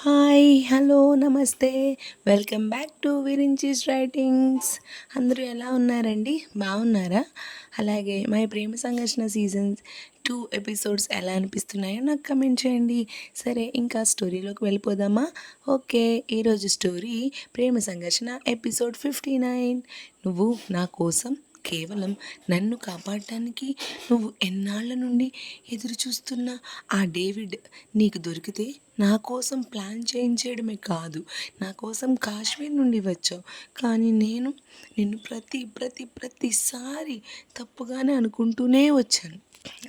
Hi hello నమస్తే. Welcome back to Virinchi's writings. అందరూ ఎలా ఉన్నారండి? బాగున్నారా? అలాగే మై ప్రేమ సంఘర్షణ సీజన్ 2 ఎపిసోడ్స్ ఎలా అనిపిస్తున్నాయో నాకు కమెంట్ చేయండి. సరే, ఇంకా స్టోరీలోకి వెళ్ళిపోదామా? ఓకే, ఈరోజు స్టోరీ ప్రేమ సంఘర్షణ ఎపిసోడ్ 59. నువ్వు నా కోసం కేవలం నన్ను కాపాడటానికి నువ్వు ఎన్నాళ్ళ నుండి ఎదురు చూస్తున్న ఆ డేవిడ్ నీకు దొరికితే నా కోసం ప్లాన్ చేయించేయడమే కాదు, నా కోసం కాశ్మీర్ నుండి వచ్చావు. కానీ నేను నిన్ను ప్రతిసారి తప్పుగానే అనుకుంటూనే వచ్చాను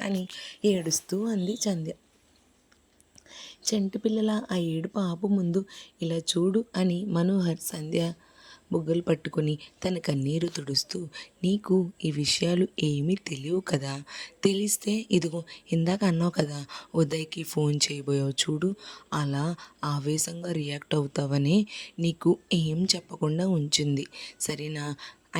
అని ఏడుస్తూ అంది సంధ్య. చంటి పిల్లల ఆ ఏడుపు ఆపు ముందు. ఇలా చూడు అని మనోహర్ సంధ్య బుగ్గలు పట్టుకొని తన కన్నీరు తుడుస్తూ, నీకు ఈ విషయాలు ఏమీ తెలియవు కదా, తెలిస్తే ఇదిగో ఇందాక అన్నావు కదా ఉదయ్కి ఫోన్ చేయబోయావు చూడు, అలా ఆవేశంగా రియాక్ట్ అవుతావని నీకు ఏం చెప్పకుండా ఉంచింది, సరేనా?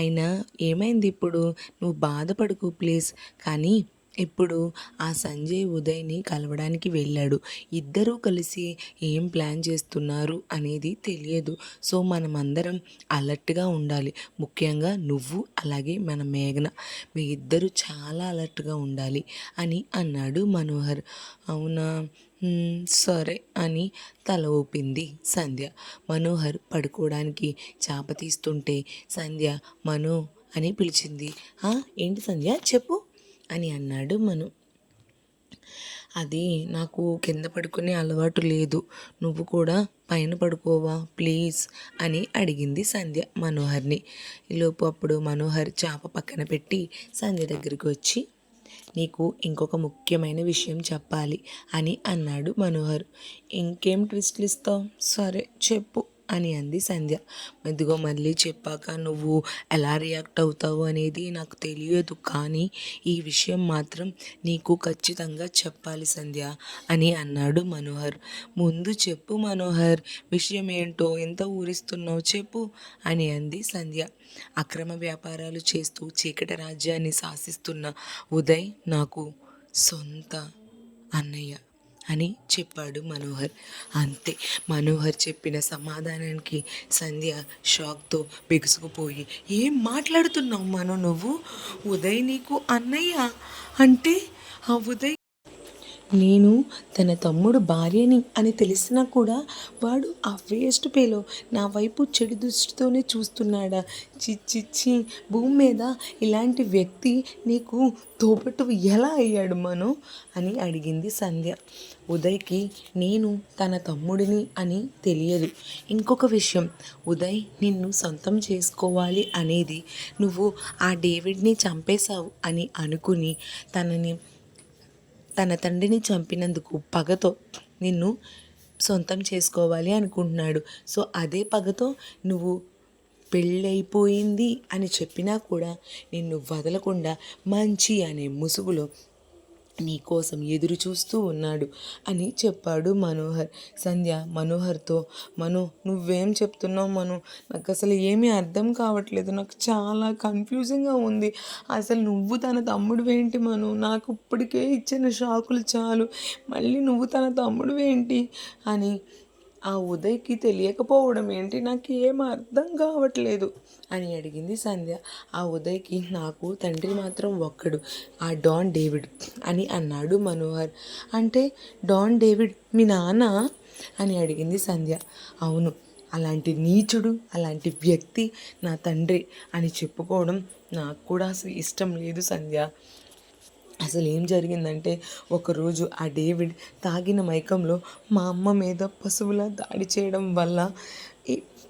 అయినా ఏమైంది ఇప్పుడు? నువ్వు బాధపడకు ప్లీజ్. కానీ ఇప్పుడు ఆ సంజయ్ ఉదయ్ని కలవడానికి వెళ్ళాడు. ఇద్దరూ కలిసి ఏం ప్లాన్ చేస్తున్నారు అనేది తెలియదు. సో మనమందరం అలర్ట్గా ఉండాలి. ముఖ్యంగా నువ్వు అలాగే మన మేఘన, మీ ఇద్దరు చాలా అలర్ట్గా ఉండాలి అని అన్నాడు మనోహర్. అవునా, సరే అని తల ఊపింది సంధ్య. మనోహర్ పడుకోవడానికి చాప తీస్తుంటే సంధ్య మనో అని పిలిచింది. ఏంటి సంధ్య చెప్పు అని అన్నాడు మను. అది నాకు కింద పడుకునే అలవాటు లేదు, నువ్వు కూడా పైన పడుకోవా ప్లీజ్ అని అడిగింది సంధ్య మనోహర్ని. ఈలోపు అప్పుడు మనోహర్ చాప పక్కన పెట్టి సంధ్య దగ్గరికి వచ్చి, నీకు ఇంకొక ముఖ్యమైన విషయం చెప్పాలి అని అన్నాడు మనోహర్. ఇంకేం ట్విస్ట్లు ఇస్తావు? సరే చెప్పు అని అంది సంధ్య. ఇదిగో మళ్ళీ చెప్పాక నువ్వు ఎలా రియాక్ట్ అవుతావు అనేది నాకు తెలియదు, కానీ ఈ విషయం మాత్రం నీకు ఖచ్చితంగా చెప్పాలి సంధ్య అని అన్నాడు మనోహర్. ముందు చెప్పు మనోహర్, విషయం ఏంటో ఎంత ఊరిస్తున్నావు చెప్పు అని అంది సంధ్య. అక్రమ వ్యాపారాలు చేస్తూ చీకటి రాజ్యాన్ని శాసిస్తున్న ఉదయ్ నాకు సొంత అన్నయ్య అని చెప్పాడు మనోహర్. అంతే, మనోహర్ చెప్పిన సమాధానానికి సంధ్య షాక్తో బిగుసుకుపోయి, ఏం మాట్లాడుతున్నావు మనో నువ్వు? ఉదయ్ నీకు అన్నయ్య అంటే ఆ ఉదయ్ నేను తన తమ్ముడు భార్యని అని తెలిసినా కూడా వాడు ఆ వేస్ట్ పేలో నా వైపు చెడు దృష్టితోనే చూస్తున్నాడా? చిచ్చిచ్చి, భూమి మీద ఇలాంటి వ్యక్తి నీకు తోబట్టువు ఎలా అయ్యాడు మనో అని అడిగింది సంధ్య. ఉదయ్కి నేను తన తమ్ముడిని అని తెలియదు. ఇంకొక విషయం, ఉదయ్ నిన్ను సొంతం చేసుకోవాలి అనేది నువ్వు ఆ డేవిడ్ని చంపేశావు అని అనుకుని తన తండ్రిని చంపినందుకు పగతో నిన్ను సొంతం చేసుకోవాలి అనుకుంటున్నాడు. సో అదే పగతో నువ్వు పెళ్ళైపోయింది అని చెప్పినా కూడా నిన్ను వదలకుండా మంచి అనే ముసుగులో నీ కోసం ఎదురు చూస్తూ ఉన్నాడు అని చెప్పాడు మనోహర్. సంధ్య మనోహర్తో, మను నువ్వేం చెప్తున్నావు మను, నాకు అసలు ఏమీ అర్థం కావట్లేదు, నాకు చాలా కన్ఫ్యూజింగ్గా ఉంది. అసలు నువ్వు తన తమ్ముడు ఏంటి మను? నాకు ఇప్పటికే ఇచ్చిన షాకులు చాలు, మళ్ళీ నువ్వు తన తమ్ముడు ఏంటి అని ఆ ఉదయ్కి తెలియకపోవడం ఏంటి, నాకు ఏం అర్థం కావట్లేదు అని అడిగింది సంధ్య. ఆ ఉదయ్కి నాకు తండ్రి మాత్రం ఒక్కడు, ఆ డాన్ డేవిడ్ అని అన్నాడు మనోహర్. అంటే డాన్ డేవిడ్ మీ నాన్న అని అడిగింది సంధ్య. అవును, అలాంటి నీచుడు, అలాంటి వ్యక్తి నా తండ్రి అని చెప్పుకోవడం నాకు కూడా అసలు ఇష్టం లేదు సంధ్య. అసలు ఏం జరిగిందంటే, ఒకరోజు ఆ డేవిడ్ తాగిన మైకంలో మా అమ్మ మీద పశువులా దాడి చేయడం వల్ల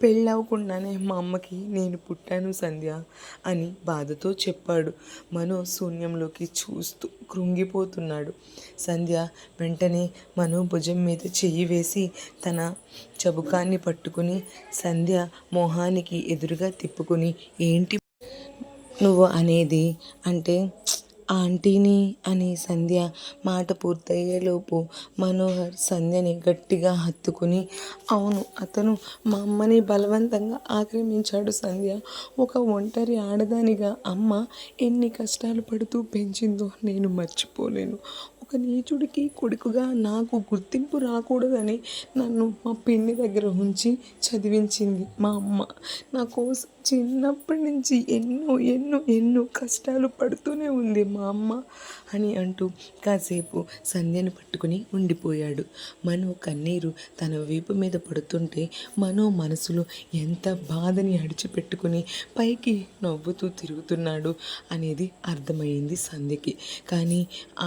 పెళ్ళవకుండానే మా అమ్మకి నేను పుట్టాను సంధ్య అని బాధతో చెప్పాడు. మనో శూన్యంలోకి చూస్తూ కృంగిపోతున్నాడు. సంధ్య వెంటనే మనో భుజం మీద చెయ్యి వేసి తన చబుకాన్ని పట్టుకుని సంధ్య మొహానికి ఎదురుగా తిప్పుకుని, ఏంటి నువ్వు అనేది అంటే ఆంటీని అని సంధ్య మాట పూర్తయ్యేలోపు మనోహర్ సంధ్యని గట్టిగా హత్తుకుని, అవును, అతను మా అమ్మని బలవంతంగా ఆక్రమించాడు సంధ్య. ఒక ఒంటరి ఆడదానిగా అమ్మ ఎన్ని కష్టాలు పడుతూ పెంచిందో నేను మర్చిపోలేను. ఒక నీచుడికి కొడుకుగా నాకు గుర్తింపు రాకూడదని నన్ను మా పిన్ని దగ్గర ఉంచి చదివించింది మా అమ్మ. నా కోసం చిన్నప్పటి నుంచి ఎన్నో ఎన్నో ఎన్నో కష్టాలు పడుతూనే ఉంది మా అమ్మ అని అంటూ కాసేపు సంధ్యను పట్టుకుని ఉండిపోయాడు. మనో కన్నీరు తన వీపు మీద పడుతుంటే మనో మనసులో ఎంత బాధని అడిచిపెట్టుకుని పైకి నవ్వుతూ తిరుగుతున్నాడు అనేది అర్థమైంది సంధ్యకి. కానీ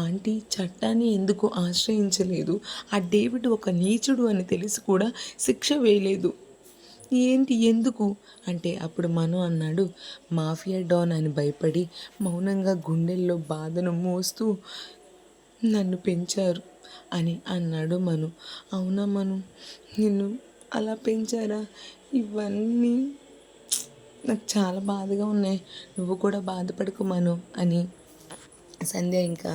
ఆంటీ చట్టాన్ని ఎందుకు ఆశ్రయించలేదు? ఆ డేవిడ్ ఒక నీచుడు అని తెలిసి కూడా శిక్ష వేయలేదు ఏంటి, ఎందుకు అంటే అప్పుడు మను అన్నాడు, మాఫియా డాన్ అని భయపడి మౌనంగా గుండెల్లో బాధను మోస్తూ నన్ను పెంచారు అని అన్నాడు మను. అవునా మను, నిన్ను అలా పెంచారా? ఇవన్నీ నాకు చాలా బాధగా ఉన్నాయి, నువ్వు కూడా బాధపడకు మను అని సంధ్య ఇంకా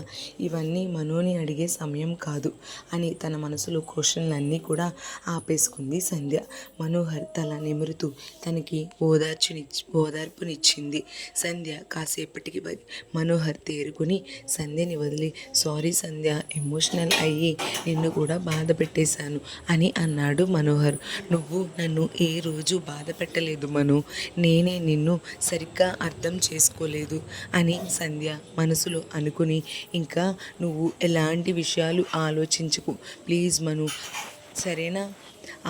ఇవన్నీ మనోని అడిగే సమయం కాదు అని తన మనసులో క్వశ్చన్లన్నీ ఆపేసుకుంది సంధ్య. మనోహర్ తల నిమురుతూ తనకి ఓదార్పునిచ్చింది సంధ్య. కాసేపటికి మనోహర్ తేరుకుని సంధ్యని వదిలి, సారీ సంధ్య, ఎమోషనల్ అయ్యి నిన్ను కూడా బాధ పెట్టేశాను అని అన్నాడు మనోహర్. నువ్వు నన్ను ఏ రోజు బాధ పెట్టలేదు మను, నేనే నిన్ను సరిగ్గా అర్థం చేసుకోలేదు అని సంధ్య మనసులో అనుకుని, ఇంకా నువ్వు ఎలాంటి విషయాలు ఆలోచించుకు ప్లీజ్ మను, సరేనా?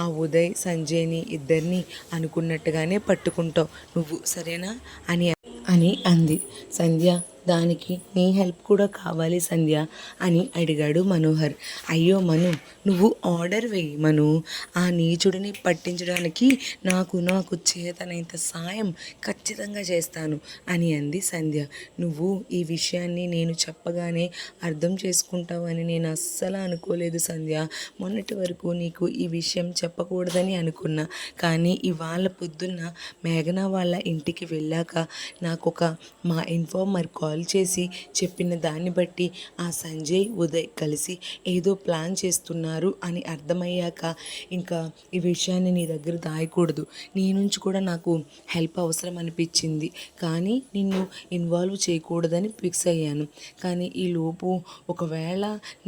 ఆ ఉదయ్ సంజయ్ని ఇద్దరిని అనుకున్నట్టుగానే పట్టుకుంటావు నువ్వు, సరేనా అని అంది సంధ్య. దానికి నీ హెల్ప్ కూడా కావాలి సంధ్య అని అడిగాడు మనోహర్. అయ్యో మను, నువ్వు ఆర్డర్ వేయి మను, ఆ నీచుడిని పట్టించడానికి నాకు చేతనైనంత సాయం ఖచ్చితంగా చేస్తాను అని అంది సంధ్య. నువ్వు ఈ విషయాన్ని నేను చెప్పగానే అర్థం చేసుకుంటావని నేను అస్సలు అనుకోలేదు సంధ్య. మొన్నటి వరకు నీకు ఈ విషయం చెప్పకూడదని అనుకున్నా, కానీ ఇవాళ పొద్దున్న మేఘన వాళ్ళ ఇంటికి వెళ్ళాక మా ఇన్ఫార్మర్ కాల్ చేసి చెప్పిన దాన్ని బట్టి ఆ సంజయ్ ఉదయ్ కలిసి ఏదో ప్లాన్ చేస్తున్నారు అని అర్థమయ్యాక ఇంకా ఈ విషయాన్ని నీ దగ్గర దాయకూడదు, నీ నుంచి కూడా నాకు హెల్ప్ అవసరం అనిపించింది, కానీ నిన్ను ఇన్వాల్వ్ చేయకూడదని ఫిక్స్ అయ్యాను. కానీ ఈలోపు ఒకవేళ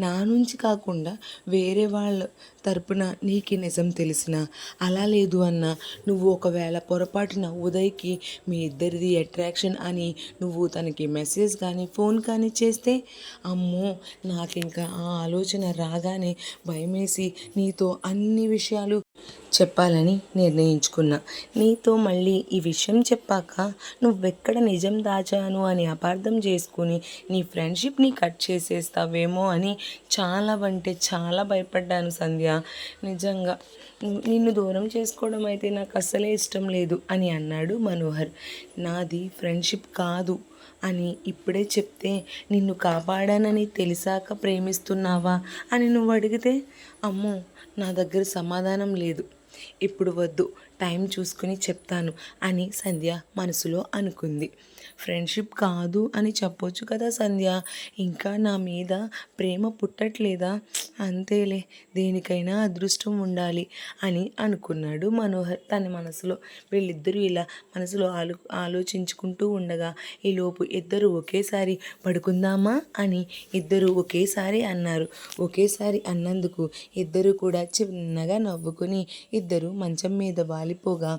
నా నుంచి కాకుండా వేరే వాళ్ళ తరపున నీకు నిజం తెలిసినా, అలా లేదు అన్నా, నువ్వు ఒకవేళ పొరపాటున ఉదయ్కి మీ ఇద్దరిది అట్రాక్షన్ అని నువ్వు తనకి మెసేజ్ కానీ ఫోన్ కానీ చేస్తే, అమ్మో నాకు ఇంకా ఆ ఆలోచన రాగానే భయమేసి నీతో అన్ని విషయాలు చెప్పాలని నిర్ణయించుకున్నా. నీతో మళ్ళీ ఈ విషయం చెప్పాక నువ్వెక్కడ నిజం దాచాను అని అపార్థం చేసుకుని నీ ఫ్రెండ్షిప్ని కట్ చేసేస్తావేమో అని చాలా అంటే చాలా భయపడ్డాను సంధ్య. నిజంగా నిన్ను దూరం చేసుకోవడం అయితే నాకు అస్సలే ఇష్టం లేదు అని అన్నాడు మనోహర్. నాది ఫ్రెండ్షిప్ కాదు అని ఇప్పుడే చెప్తే, నిన్ను కాపాడానని తెలిసాక ప్రేమిస్తున్నావా అని నువ్వు అడిగితే, అమ్మో నా దగ్గర సమాధానం లేదు, ఇప్పుడు వద్దు, టైం చూసుకుని చెప్తాను అని సంధ్య మనసులో అనుకుంది. ఫ్రెండ్షిప్ కాదు అని చెప్పొచ్చు కదా సంధ్య, ఇంకా నా మీద ప్రేమ పుట్టట్లేదా? అంతేలే, దేనికైనా అదృష్టం ఉండాలి అని అనుకున్నాడు మనోహర్ తన మనసులో. వీళ్ళిద్దరూ ఇలా మనసులో ఆలోచించుకుంటూ ఉండగా ఈలోపు ఇద్దరు ఒకేసారి పడుకుందామా అని ఇద్దరు ఒకేసారి అన్నారు. ఒకేసారి అన్నందుకు ఇద్దరు కూడా చిన్నగా నవ్వుకుని ఇద్దరు మంచం మీద వాలిపోగా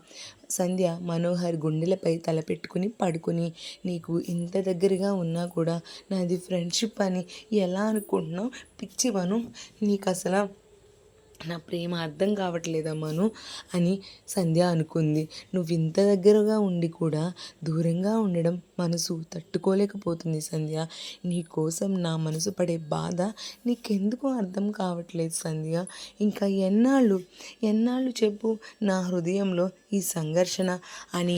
సంధ్య మనోహర్ గుండెలపై తలపెట్టుకుని పడుకుని, నీకు ఇంత దగ్గరగా ఉన్నా కూడా నాది ఫ్రెండ్షిప్ అని ఎలా అనుకుంటున్నావు పిచ్చివను, నీకు అసలు నా ప్రేమ అర్థం కావట్లేదమ్మాను అని సంధ్య అనుకుంది. నువ్వు ఇంత దగ్గరగా ఉండి కూడా దూరంగా ఉండడం మనసు తట్టుకోలేకపోతుంది సంధ్య. నీ కోసం నా మనసు పడే బాధ నీకెందుకు అర్థం కావట్లేదు సంధ్య. ఇంకా ఎన్నాళ్ళు చెప్పు నా హృదయంలో ఈ సంఘర్షణ అని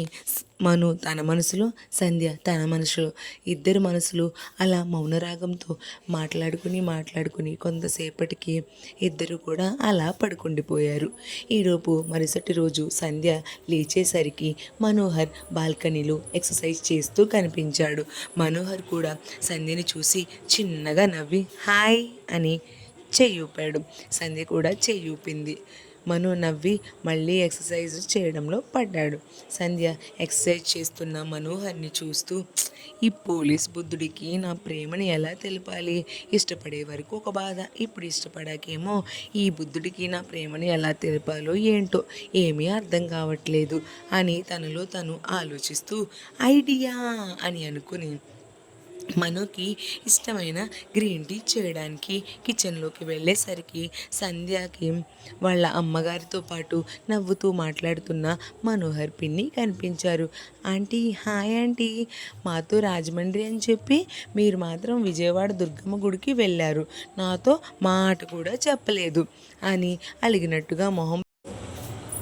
మను తన మనసులో, సంధ్య తన మనసులో, ఇద్దరు మనసులు అలా మౌనరాగంతో మాట్లాడుకుని కొంతసేపటికి ఇద్దరు కూడా అలా పడుకుండిపోయారు. ఈరోజు మరుసటి రోజు సంధ్య లేచేసరికి మనోహర్ బాల్కనీలో ఎక్సర్సైజ్ చేస్తూ కనిపించాడు. మనోహర్ కూడా సంధ్యని చూసి చిన్నగా నవ్వి హాయ్ అని చెయ్యి ఊపాడు. సంధ్య కూడా చెయ్యి ఊపింది. మను నవ్వి మళ్ళీ ఎక్సర్సైజ్ చేయడంలో పడ్డాడు. సంధ్య ఎక్సర్సైజ్ చేస్తున్న మనోహర్ని చూస్తూ, ఈ పోలీస్ బుద్ధుడికి నా ప్రేమని ఎలా తెలపాలి? ఇష్టపడే వరకు ఒక బాధ, ఇప్పుడు ఇష్టపడాకేమో ఈ బుద్ధుడికి నా ప్రేమని ఎలా తెలపాలో ఏంటో ఏమీ అర్థం కావట్లేదు అని తనలో తను ఆలోచిస్తూ ఐడియా అని అనుకుని మనోకి ఇష్టమైన గ్రీన్ టీ చేయడానికి కిచెన్లోకి వెళ్ళేసరికి సంధ్యకి వాళ్ళ అమ్మగారితో పాటు నవ్వుతూ మాట్లాడుతున్న మనోహర్ పిన్ని కనిపించారు. ఆంటీ, హాయ్ ఆంటీ, మాతో రాజమండ్రి అని చెప్పి మీరు మాత్రం విజయవాడ దుర్గమ్మ గుడికి వెళ్ళారు, నాతో మాట కూడా చెప్పలేదు అని అలిగినట్టుగా మొహం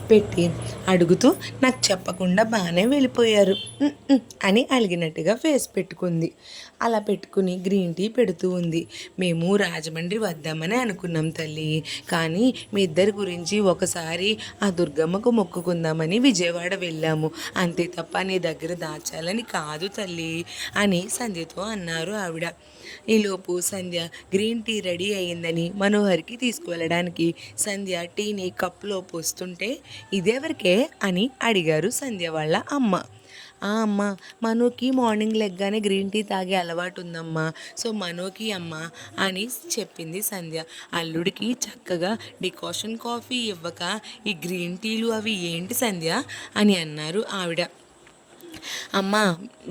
పెట్టి అడుగుతూ నాకు చెప్పకుండా బాగానే వెళ్ళిపోయారు అని అలిగినట్టుగా ఫేస్ పెట్టుకుంది. అలా పెట్టుకుని గ్రీన్ టీ పెడుతూ ఉంది. మేము రాజమండ్రి వద్దామని అనుకున్నాం తల్లి, కానీ మీ ఇద్దరి గురించి ఒకసారి ఆ దుర్గమ్మకు మొక్కుకుందామని విజయవాడ వెళ్ళాము, అంతే తప్ప నీ దగ్గర దాచాలని కాదు తల్లి అని సంధ్యతో అన్నారు ఆవిడ. ఈలోపు సంధ్య గ్రీన్ టీ రెడీ అయ్యిందని మనోహర్కి తీసుకువెళ్ళడానికి సంధ్య టీని కప్లో పోస్తుంటే ఇదెవరికే అని అడిగారు సంధ్య వాళ్ళ అమ్మ. అమ్మ, మనోకి మార్నింగ్ లెగ్గానే గ్రీన్ టీ తాగే అలవాటు ఉందమ్మా, సో మనోకి అమ్మ అని చెప్పింది సంధ్య. అల్లుడికి చక్కగా డికాషన్ కాఫీ ఇవ్వక ఈ గ్రీన్ టీలు అవి ఏంటి సంధ్య అని అన్నారు ఆవిడ. అమ్మా,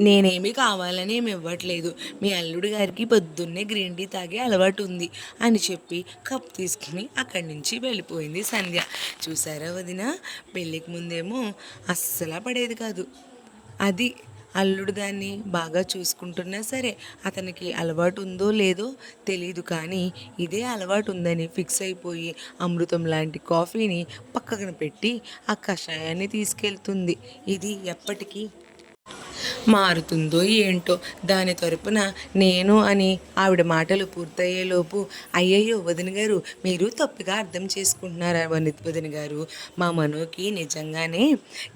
నేనేమి కావాలని ఏమి ఇవ్వట్లేదు, మీ అల్లుడి గారికి పొద్దున్నే గ్రీన్ టీ తాగే అలవాటు ఉంది అని చెప్పి కప్ తీసుకుని అక్కడి నుంచి వెళ్ళిపోయింది సంధ్య. చూసారా వదిన, పెళ్ళికి ముందేమో అస్సలు పడేది కాదు, అది అల్లుడు దాన్ని బాగా చూసుకుంటున్నా సరే అతనికి అలవాటు ఉందో లేదో తెలీదు, కానీ ఇదే అలవాటు ఉందని ఫిక్స్ అయిపోయి అమృతం లాంటి కాఫీని పక్కన పెట్టి ఆ కషాయాన్ని తీసుకెళ్తుంది. ఇది ఎప్పటికీ మారుతుందో ఏంటో. దాని తరపున నేను అని ఆవిడ మాటలు పూర్తయ్యేలోపు అయ్యయ్యో వదిన గారు, మీరు తప్పుగా అర్థం చేసుకుంటున్నారా వదిన గారు, మా మనోకి నిజంగానే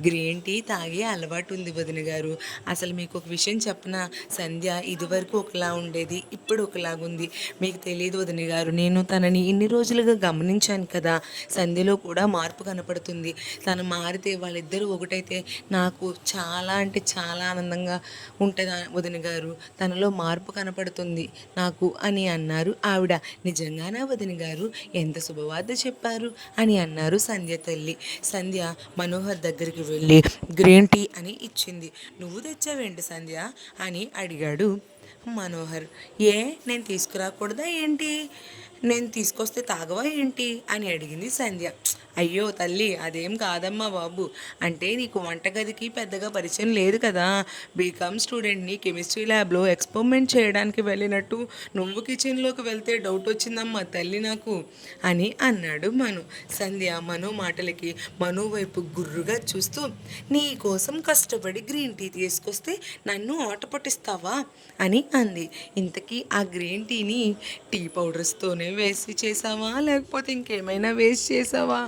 గ్రీన్ టీ తాగే అలవాటు ఉంది వదిన గారు. అసలు మీకు ఒక విషయం చెప్పనా, సంధ్య ఇదివరకు ఒకలా ఉండేది, ఇప్పుడు ఒకలాగుంది, మీకు తెలియదు వదిన గారు. నేను తనని ఇన్ని రోజులుగా గమనించాను కదా, సంధ్యలో కూడా మార్పు కనపడుతుంది. తను మారితే వాళ్ళిద్దరూ ఒకటైతే నాకు చాలా అంటే చాలా ఆనందంగా ఉంటుంది వదిన గారు, తనలో మార్పు కనపడుతుంది నాకు అని అన్నారు ఆవిడ. నిజంగానా వదిన గారు, ఎంత శుభవార్త చెప్పారు అని అన్నారు సంధ్య తల్లి. సంధ్య మనోహర్ దగ్గరికి వెళ్ళి గ్రీన్ టీ అని ఇచ్చింది. నువ్వు తెచ్చావేంటి సంధ్య అని అడిగాడు మనోహర్. నేను తీసుకురాకూడదా ఏంటి, నేను తీసుకొస్తే తాగవా ఏంటి అని అడిగింది సంధ్య. అయ్యో తల్లి, అదేం కాదమ్మా బాబు, అంటే నీకు వంటగదికి పెద్దగా పరిచయం లేదు కదా, బీకామ్ స్టూడెంట్ని కెమిస్ట్రీ ల్యాబ్లో ఎక్స్పెరిమెంట్ చేయడానికి వెళ్ళినట్టు నువ్వు కిచెన్లోకి వెళ్తే డౌట్ వచ్చిందమ్మా తల్లి నాకు అని అన్నాడు మను. సంధ్య మను మాటలకి మను వైపు గుర్రుగా చూస్తూ, నీ కోసం కష్టపడి గ్రీన్ టీ తీసుకొస్తే నన్ను ఆట పట్టిస్తావా అని అంది. ఇంతకీ ఆ గ్రీన్ టీని టీ పౌడర్స్తోనే వేసి చేసావా లేకపోతే ఇంకేమైనా వేస్ట్ చేసావా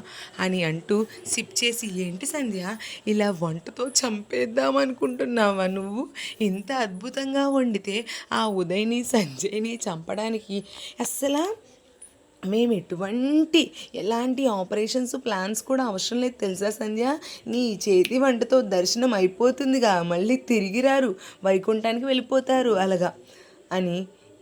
అని అంటూ సిప్ చేసి, ఏంటి సంధ్య ఇలా వంటతో చంపేద్దామనుకుంటున్నావా నువ్వు, ఇంత అద్భుతంగా వండితే ఆ ఉదయ్ని సంజయ్ని చంపడానికి అస్సలు మేము ఎలాంటి ఆపరేషన్స్ ప్లాన్స్ కూడా అవసరం లేదు తెలుసా సంధ్య, నీ చేతి వంటతో దర్శనం అయిపోతుందిగా, మళ్ళీ తిరిగి రారు, వైకుంఠానికి వెళ్ళిపోతారు అలాగా అని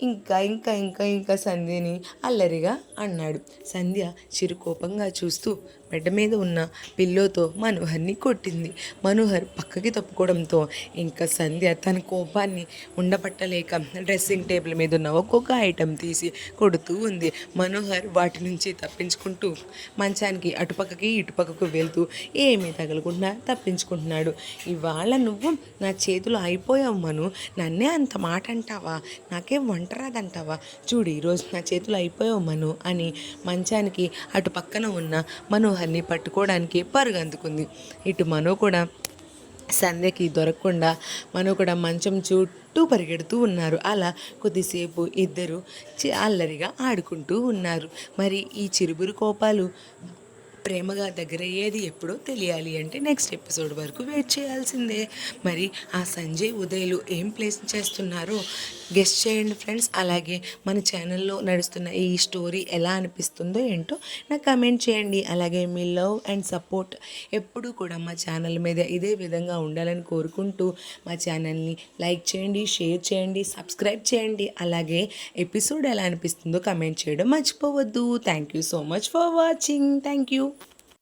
ఇంకా సంధ్యని అల్లరిగా అన్నాడు. సంధ్య చిరుకోపంగా చూస్తూ బెడ్ మీద ఉన్న పిల్లోతో మనోహర్ని కొట్టింది. మనోహర్ పక్కకి తప్పుకోవడంతో ఇంకా సంధ్య తన కోపాన్ని ఉండబట్టలేక డ్రెస్సింగ్ టేబుల్ మీద ఉన్న ఒక్కొక్క ఐటెం తీసి కొడుతూ ఉంది. మనోహర్ వాటి నుంచి తప్పించుకుంటూ మంచానికి అటుపక్కకి ఇటుపక్కకు వెళ్తూ ఏమీ తగలకుండా తప్పించుకుంటున్నాడు. ఇవాళ నువ్వు నా చేతులు అయిపోయావు మను, నన్నే అంత మాట అంటావా, నాకేం వంట రాదంటావా, చూడు ఈరోజు నా చేతులు అయిపోయావు మను అని మంచానికి అటు పక్కన ఉన్న మనోహర్ని పట్టుకోవడానికి పరుగందుకుంది. ఇటు మనో కూడా సంధ్యకి దొరకకుండా మనో కూడా మంచం చుట్టూ పరిగెడుతూ ఉన్నారు. అలా కొద్దిసేపు ఇద్దరు అల్లరిగా ఆడుకుంటూ ఉన్నారు. మరి ఈ చిరుబురు కోపాలు ప్రేమగా దగ్గరయ్యేది ఎప్పుడో తెలియాలి అంటే నెక్స్ట్ ఎపిసోడ్ వరకు వెయిట్ చేయాల్సిందే. మరి ఆ సంజయ్ ఉదయ్లు ఏం ప్లేస్ చేస్తున్నారో గెస్ట్ చేయండి ఫ్రెండ్స్. అలాగే మన ఛానల్లో నడుస్తున్న ఈ స్టోరీ ఎలా అనిపిస్తుందో ఏంటో నాకు కమెంట్ చేయండి. అలాగే మీ లవ్ అండ్ సపోర్ట్ ఎప్పుడూ కూడా మా ఛానల్ మీద ఇదే విధంగా ఉండాలని కోరుకుంటూ మా ఛానల్ని లైక్ చేయండి, షేర్ చేయండి, సబ్స్క్రైబ్ చేయండి. అలాగే ఎపిసోడ్ ఎలా అనిపిస్తుందో కమెంట్ చేయడం మర్చిపోవద్దు. Thank you so much for watching. Thank you.